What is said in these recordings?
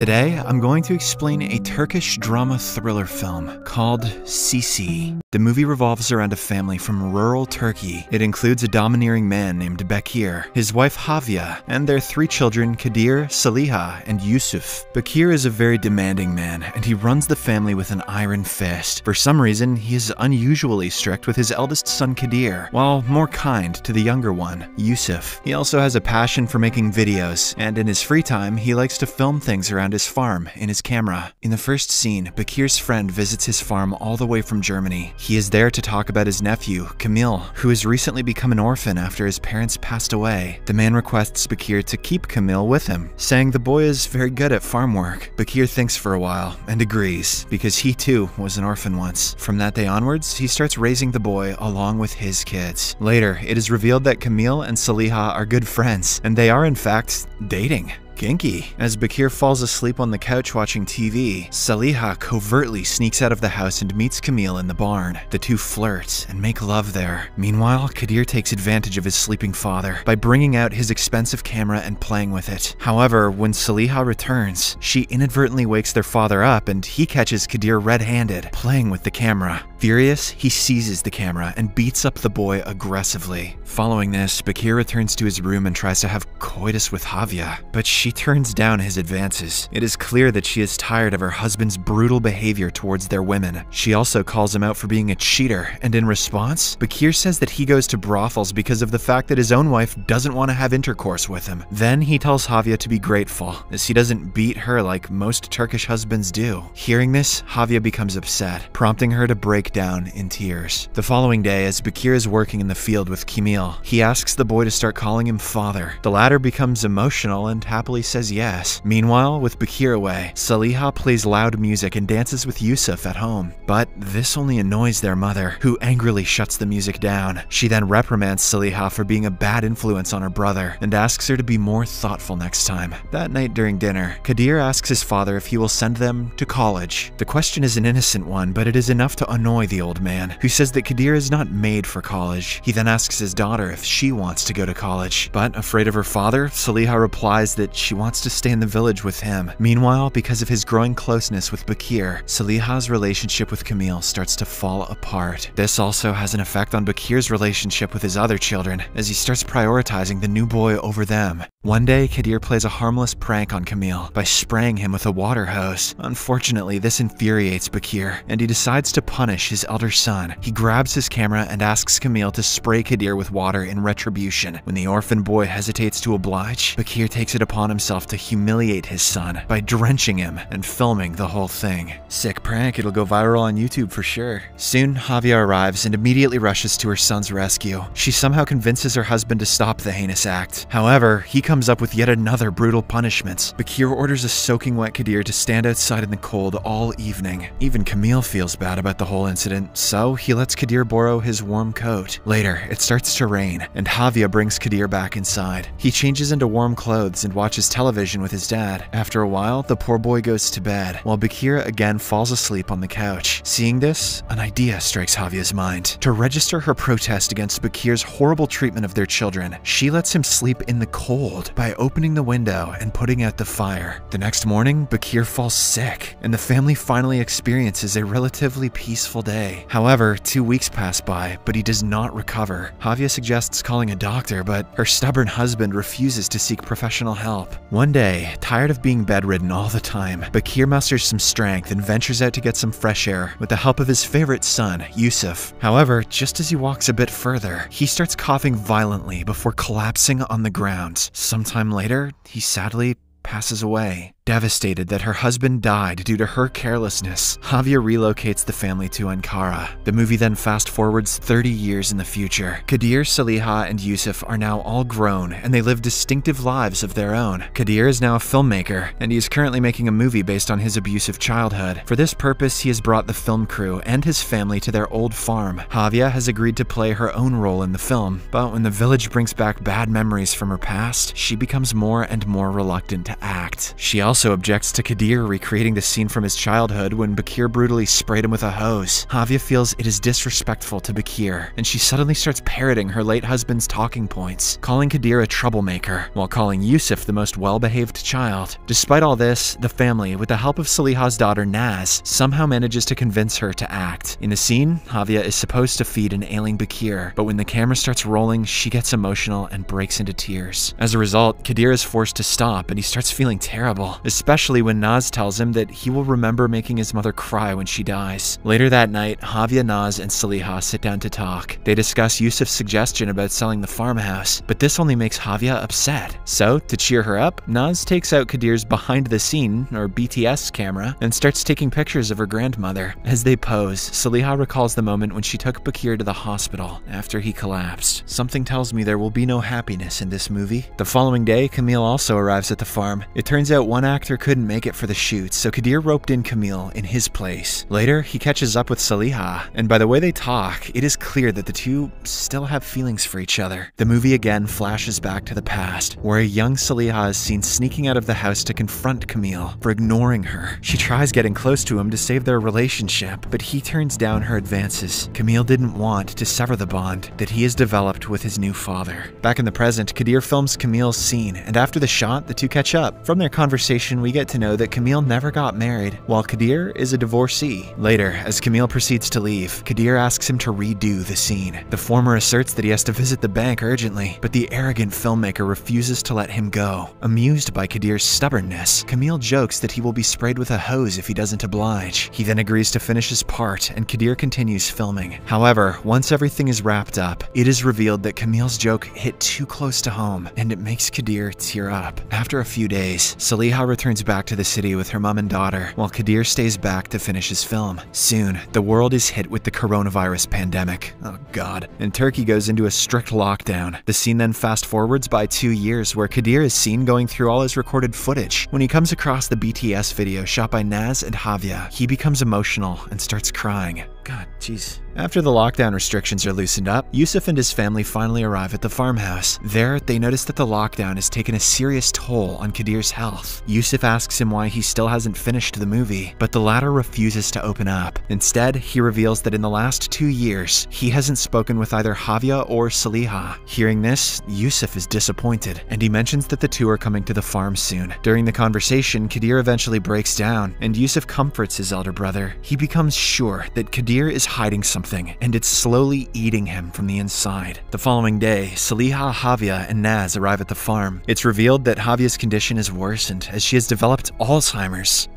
Today, I'm going to explain a Turkish drama thriller film called Sisi. The movie revolves around a family from rural Turkey. It includes a domineering man named Bekir, his wife Havia, and their three children Kadir, Saliha, and Yusuf. Bekir is a very demanding man, and he runs the family with an iron fist. For some reason, he is unusually strict with his eldest son Kadir, while more kind to the younger one, Yusuf. He also has a passion for making videos, and in his free time, he likes to film things around his farm in his camera. In the first scene, Bekir's friend visits his farm all the way from Germany. He is there to talk about his nephew, Kamil, who has recently become an orphan after his parents passed away. The man requests Bekir to keep Kamil with him, saying the boy is very good at farm work. Bekir thinks for a while and agrees, because he too was an orphan once. From that day onwards, he starts raising the boy along with his kids. Later, it is revealed that Kamil and Saliha are good friends, and they are in fact dating. Kinky. As Bekir falls asleep on the couch watching TV, Saliha covertly sneaks out of the house and meets Kamil in the barn. The two flirt and make love there. Meanwhile, Kadir takes advantage of his sleeping father by bringing out his expensive camera and playing with it. However, when Saliha returns, she inadvertently wakes their father up and he catches Kadir red-handed, playing with the camera. Furious, he seizes the camera and beats up the boy aggressively. Following this, Bekir returns to his room and tries to have coitus with Havia, but she turns down his advances. It is clear that she is tired of her husband's brutal behavior towards their women. She also calls him out for being a cheater, and in response, Bekir says that he goes to brothels because of the fact that his own wife doesn't want to have intercourse with him. Then he tells Havia to be grateful, as he doesn't beat her like most Turkish husbands do. Hearing this, Havia becomes upset, prompting her to break down in tears. The following day, as Bekir is working in the field with Kamil, he asks the boy to start calling him father. The latter becomes emotional and happily says yes. Meanwhile, with Bekir away, Saliha plays loud music and dances with Yusuf at home. But this only annoys their mother, who angrily shuts the music down. She then reprimands Saliha for being a bad influence on her brother and asks her to be more thoughtful next time. That night during dinner, Kadir asks his father if he will send them to college. The question is an innocent one, but it is enough to annoy the old man, who says that Kadir is not made for college. He then asks his daughter if she wants to go to college, but afraid of her father, Saliha replies that she wants to stay in the village with him. Meanwhile, because of his growing closeness with Bekir, Saliha's relationship with Kamil starts to fall apart. This also has an effect on Bekir's relationship with his other children, as he starts prioritizing the new boy over them. One day, Kadir plays a harmless prank on Kamil by spraying him with a water hose. Unfortunately, this infuriates Bekir, and he decides to punish his elder son. He grabs his camera and asks Kamil to spray Kadir with water in retribution. When the orphan boy hesitates to oblige, Bekir takes it upon himself to humiliate his son by drenching him and filming the whole thing. Sick prank, it'll go viral on YouTube for sure. Soon, Havia arrives and immediately rushes to her son's rescue. She somehow convinces her husband to stop the heinous act. However, he comes up with yet another brutal punishment. Bekir orders a soaking wet Kadir to stand outside in the cold all evening. Even Kamil feels bad about the whole incident, so he lets Kadir borrow his warm coat. Later, it starts to rain, and Havia brings Kadir back inside. He changes into warm clothes and watches television with his dad. After a while, the poor boy goes to bed, while Bekir again falls asleep on the couch. Seeing this, an idea strikes Havia's mind. To register her protest against Bekir's horrible treatment of their children, she lets him sleep in the cold by opening the window and putting out the fire. The next morning, Bekir falls sick, and the family finally experiences a relatively peaceful day. However, 2 weeks pass by, but he does not recover. Havia suggests calling a doctor, but her stubborn husband refuses to seek professional help. One day, tired of being bedridden all the time, Bekir musters some strength and ventures out to get some fresh air with the help of his favorite son, Yusuf. However, just as he walks a bit further, he starts coughing violently before collapsing on the ground. Sometime later, he sadly passes away. Devastated that her husband died due to her carelessness, Havia relocates the family to Ankara. The movie then fast-forwards 30 years in the future. Kadir, Saliha, and Yusuf are now all grown, and they live distinctive lives of their own. Kadir is now a filmmaker, and he is currently making a movie based on his abusive childhood. For this purpose, he has brought the film crew and his family to their old farm. Havia has agreed to play her own role in the film, but when the village brings back bad memories from her past, she becomes more and more reluctant to act. She also also objects to Kadir recreating the scene from his childhood when Bakir brutally sprayed him with a hose. Havia feels it is disrespectful to Bakir, and she suddenly starts parroting her late husband's talking points, calling Kadir a troublemaker, while calling Yusuf the most well-behaved child. Despite all this, the family, with the help of Saliha's daughter Naz, somehow manages to convince her to act. In the scene, Havia is supposed to feed an ailing Bakir, but when the camera starts rolling, she gets emotional and breaks into tears. As a result, Kadir is forced to stop and he starts feeling terrible, especially when Naz tells him that he will remember making his mother cry when she dies. Later that night, Havia, Naz, and Saliha sit down to talk. They discuss Yusuf's suggestion about selling the farmhouse, but this only makes Havia upset. So, to cheer her up, Naz takes out Kadir's behind-the-scene, or BTS, camera and starts taking pictures of her grandmother. As they pose, Saliha recalls the moment when she took Bakir to the hospital after he collapsed. Something tells me there will be no happiness in this movie. The following day, Camille also arrives at the farm. It turns out one actor couldn't make it for the shoots, so Kadir roped in Camille in his place. Later, he catches up with Saliha, and by the way they talk, it is clear that the two still have feelings for each other. The movie again flashes back to the past, where a young Saliha is seen sneaking out of the house to confront Camille for ignoring her. She tries getting close to him to save their relationship, but he turns down her advances. Camille didn't want to sever the bond that he has developed with his new father. Back in the present, Kadir films Camille's scene, and after the shot, the two catch up. From their conversation, we get to know that Camille never got married, while Kadir is a divorcee. Later, as Camille proceeds to leave, Kadir asks him to redo the scene. The former asserts that he has to visit the bank urgently, but the arrogant filmmaker refuses to let him go. Amused by Kadir's stubbornness, Camille jokes that he will be sprayed with a hose if he doesn't oblige. He then agrees to finish his part, and Kadir continues filming. However, once everything is wrapped up, it is revealed that Camille's joke hit too close to home, and it makes Kadir tear up. After a few days, Saliha returns back to the city with her mom and daughter, while Kadir stays back to finish his film. Soon, the world is hit with the coronavirus pandemic. Oh god. And Turkey goes into a strict lockdown. The scene then fast forwards by 2 years, where Kadir is seen going through all his recorded footage. When he comes across the BTS video shot by Naz and Havia, he becomes emotional and starts crying. God, jeez. After the lockdown restrictions are loosened up, Yusuf and his family finally arrive at the farmhouse. There, they notice that the lockdown has taken a serious toll on Kadir's health. Yusuf asks him why he still hasn't finished the movie, but the latter refuses to open up. Instead, he reveals that in the last 2 years, he hasn't spoken with either Havia or Saliha. Hearing this, Yusuf is disappointed, and he mentions that the two are coming to the farm soon. During the conversation, Kadir eventually breaks down, and Yusuf comforts his elder brother. He becomes sure that Kadir is hiding something, and it's slowly eating him from the inside. The following day, Saliha, Havia, and Naz arrive at the farm. It's revealed that Havia's condition has worsened as she has developed Alzheimer's.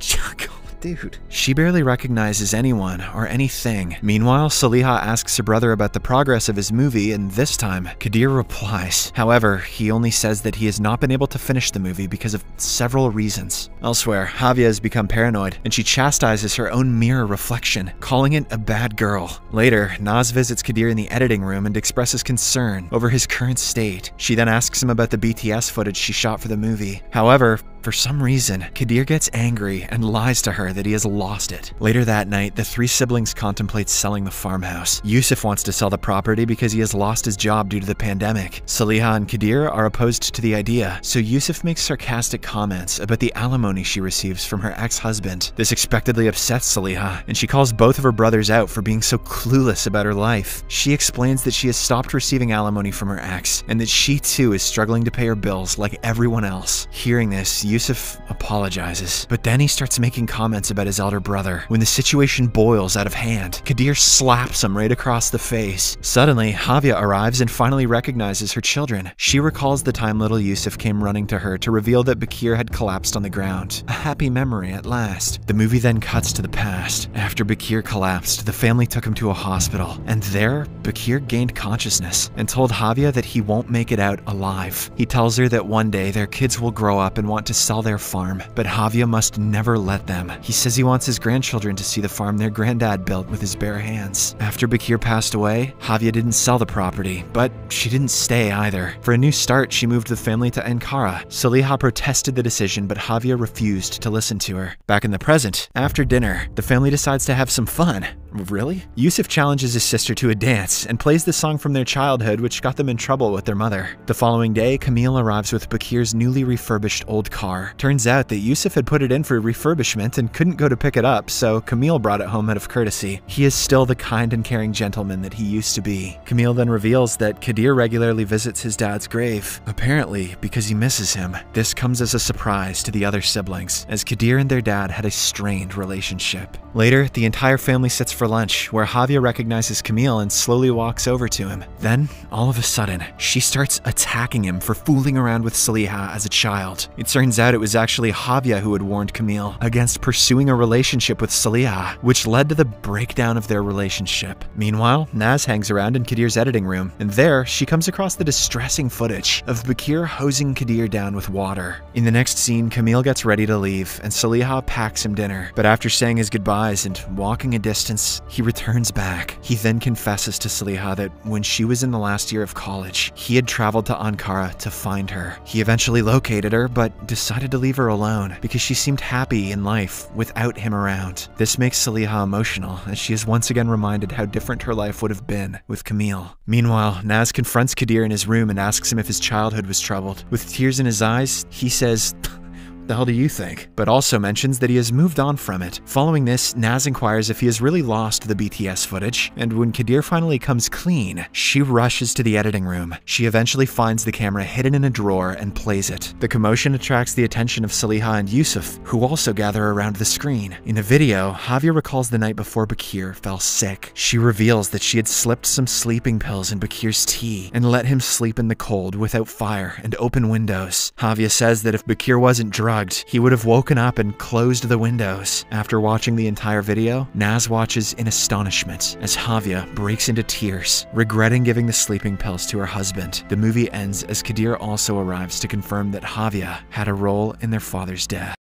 Dude. She barely recognizes anyone or anything. Meanwhile, Saliha asks her brother about the progress of his movie, and this time, Kadir replies. However, he only says that he has not been able to finish the movie because of several reasons. Elsewhere, Havia has become paranoid, and she chastises her own mirror reflection, calling it a bad girl. Later, Naz visits Kadir in the editing room and expresses concern over his current state. She then asks him about the BTS footage she shot for the movie. However, for some reason, Kadir gets angry and lies to her that he has lost it. Later that night, the three siblings contemplate selling the farmhouse. Yusuf wants to sell the property because he has lost his job due to the pandemic. Saliha and Kadir are opposed to the idea, so Yusuf makes sarcastic comments about the alimony she receives from her ex-husband. This expectedly upsets Saliha, and she calls both of her brothers out for being so clueless about her life. She explains that she has stopped receiving alimony from her ex, and that she too is struggling to pay her bills like everyone else. Hearing this, Yusuf apologizes, but then he starts making comments about his elder brother. When the situation boils out of hand, Kadir slaps him right across the face. Suddenly, Havia arrives and finally recognizes her children. She recalls the time little Yusuf came running to her to reveal that Bakir had collapsed on the ground. A happy memory at last. The movie then cuts to the past. After Bakir collapsed, the family took him to a hospital, and there, Bakir gained consciousness and told Havia that he won't make it out alive. He tells her that one day their kids will grow up and want to sell their farm, but Havia must never let them. He says he wants his grandchildren to see the farm their granddad built with his bare hands. After Bakir passed away, Havia didn't sell the property, but she didn't stay either. For a new start, she moved the family to Ankara. Saliha protested the decision, but Havia refused to listen to her. Back in the present, after dinner, the family decides to have some fun. Really? Yusuf challenges his sister to a dance and plays the song from their childhood, which got them in trouble with their mother. The following day, Camille arrives with Bakir's newly refurbished old car. Turns out that Yusuf had put it in for refurbishment and couldn't go to pick it up, so Camille brought it home out of courtesy. He is still the kind and caring gentleman that he used to be. Camille then reveals that Kadir regularly visits his dad's grave, apparently because he misses him. This comes as a surprise to the other siblings, as Kadir and their dad had a strained relationship. Later, the entire family sits for lunch, where Javier recognizes Camille and slowly walks over to him. Then, all of a sudden, she starts attacking him for fooling around with Saliha as a child. It turns out it was actually Javier who had warned Camille against pursuing a relationship with Saliha, which led to the breakdown of their relationship. Meanwhile, Naz hangs around in Kadir's editing room, and there, she comes across the distressing footage of Bakir hosing Kadir down with water. In the next scene, Camille gets ready to leave, and Saliha packs him dinner, but after saying his goodbyes and walking a distance, he returns back. He then confesses to Saliha that when she was in the last year of college, he had traveled to Ankara to find her. He eventually located her, but decided to leave her alone because she seemed happy in life without him around. This makes Saliha emotional, as she is once again reminded how different her life would have been with Camille. Meanwhile, Naz confronts Kadir in his room and asks him if his childhood was troubled. With tears in his eyes, he says, "The hell do you think?" but also mentions that he has moved on from it. Following this, Naz inquires if he has really lost the BTS footage, and when Kadir finally comes clean, she rushes to the editing room. She eventually finds the camera hidden in a drawer and plays it. The commotion attracts the attention of Saliha and Yusuf, who also gather around the screen. In a video, Javier recalls the night before Bakir fell sick. She reveals that she had slipped some sleeping pills in Bakir's tea and let him sleep in the cold without fire and open windows. Javier says that if Bakir wasn't drugged, he would have woken up and closed the windows. After watching the entire video, Naz watches in astonishment as Javier breaks into tears, regretting giving the sleeping pills to her husband. The movie ends as Kadir also arrives to confirm that Javier had a role in their father's death.